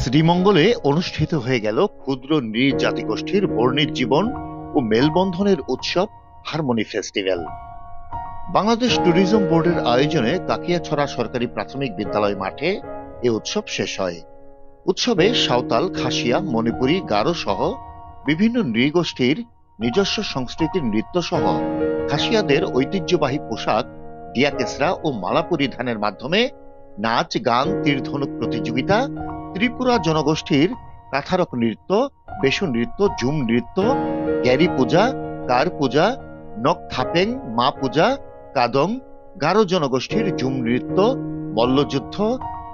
শ্রীমঙ্গলে অনুষ্ঠিত হয়ে গেল ক্ষুদ্র নৃজাতিগোষ্ঠীর বর্ণিত জীবন ও মেলবন্ধনের উৎসব হারমোনি ফেস্টিভ্যাল। বাংলাদেশ ট্যুরিজম বোর্ডের আয়োজনে কাকিয়াছড়া সরকারি প্রাথমিক বিদ্যালয় মাঠে এ উৎসব শেষ হয়। উৎসবে সাঁওতাল, খাসিয়া, মণিপুরী, গারো সহ বিভিন্ন নৃগোষ্ঠীর নিজস্ব সংস্কৃতির নৃত্য সহ খাসিয়াদের ঐতিহ্যবাহী পোশাক, ডিয়াকেসরা ও মালা পরিধানের মাধ্যমে নাচ, গান, তীরধনুক প্রতিযোগিতা, ত্রিপুরা জনগোষ্ঠীর কাথারক নৃত্য, বেশু নৃত্য, ঝুম নৃত্য, গ্যারি পূজা, কার পূজা, নক থাপেং, মা পূজা, কাদং, গারো জনগোষ্ঠীর ঝুম নৃত্য, মল্লযুদ্ধ,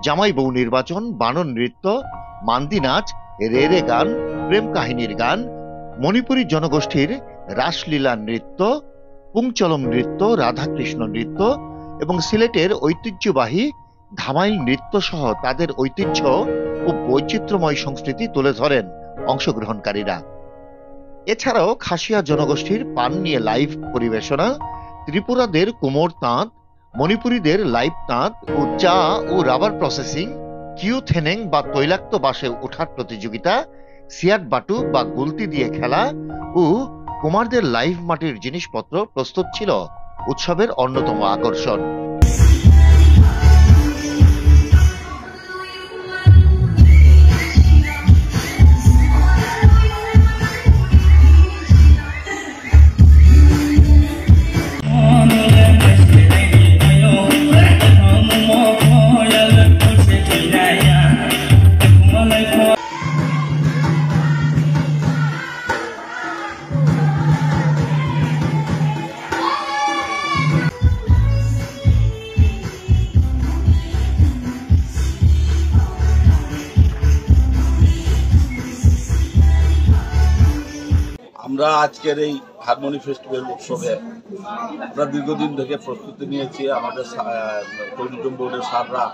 জামাই বউ নির্বাচন, বানর নৃত্য, মান্দি নাচ, রেরে গান, প্রেম কাহিনীর গান, মণিপুরী জনগোষ্ঠীর রাসলীলা নৃত্য, পুংচলম নৃত্য, রাধাকৃষ্ণ নৃত্য এবং সিলেটের ঐতিহ্যবাহী ধামাইল নৃত্য সহ তাদের ঐতিহ্য ও বৈচিত্র্যময় সংস্কৃতি তুলে ধরেন অংশগ্রহণকারীরা। এছাড়াও খাসিয়া জনগোষ্ঠীর পান নিয়ে লাইভ পরিবেশনা, ত্রিপুরাদের কুমোর তাঁত, মণিপুরীদের লাইভ তাঁত ও চা ও রাবার প্রসেসিং, কিউ থেনেং বা তৈলাক্ত বাসে ওঠার প্রতিযোগিতা, সিয়াট বাটু বা গুলতি দিয়ে খেলা ও কুমারদের লাইভ মাটির জিনিসপত্র প্রস্তুত ছিল উৎসবের অন্যতম আকর্ষণ। আমরা আজকের এই হারমোনি ফেস্টিভ্যাল উৎসবে আমরা দীর্ঘদিন থেকে প্রস্তুতি নিয়েছি। আমাদের ট্যুরিজম বোর্ডের স্যাররা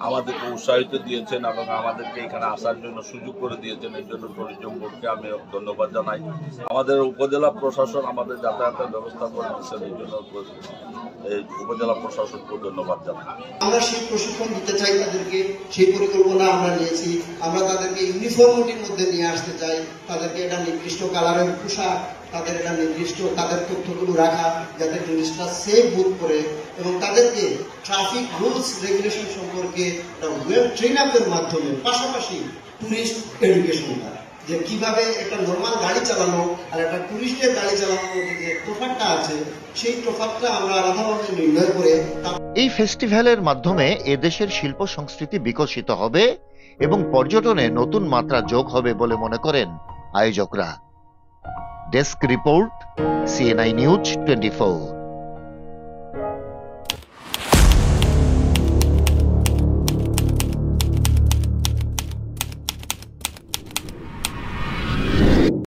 আমাদেরকে উৎসাহিত দিয়েছেন এবং আমাদেরকে এখানে আসার জন্য সুযোগ করে দিয়েছেন। এর জন্য ট্যুরিজম বোর্ডকে আমি ধন্যবাদ জানাই। আমাদের উপজেলা প্রশাসন আমাদের যাতায়াতের ব্যবস্থা করে দিচ্ছেন, এই জন্য এই উপজেলা প্রশাসনকে ধন্যবাদ জানাই। আমরা সেই প্রশিক্ষণ দিতে চাই তাদেরকে, সেই পরিকল্পনা আমরা নিয়েছি। আমরা তাদেরকে ইউনিফর্মিটির মধ্যে নিয়ে আসতে চাই, তাদেরকে এটা নির্দিষ্ট কালারের পোশাক, তাদের এটা নির্দিষ্ট তাদের তথ্যগুলো রাখা যাতে টুরিস্টরা সেফ বোধ করে, এবং তাদেরকে ট্রাফিক রুলস রেগুলেশন সম্পর্কে ওয়েব ট্রেন আপের মাধ্যমে পাশাপাশি টুরিস্ট এডুকেশন করা, যে কিভাবে একটা নর্মাল গাড়ি চালানো আর একটা টুরিস্টের গাড়ি চালানোর মধ্যে যে তফাৎটা আছে সেই তফাৎটা আমরা আলাদাভাবে নির্ণয় করে। এই ফেস্টিভ্যালের মাধ্যমে এদেশের শিল্প সংস্কৃতি বিকশিত হবে এবং পর্যটনে নতুন মাত্রা যোগ হবে বলে মনে করেন আয়োজকরা। Desk report, CNI news 24।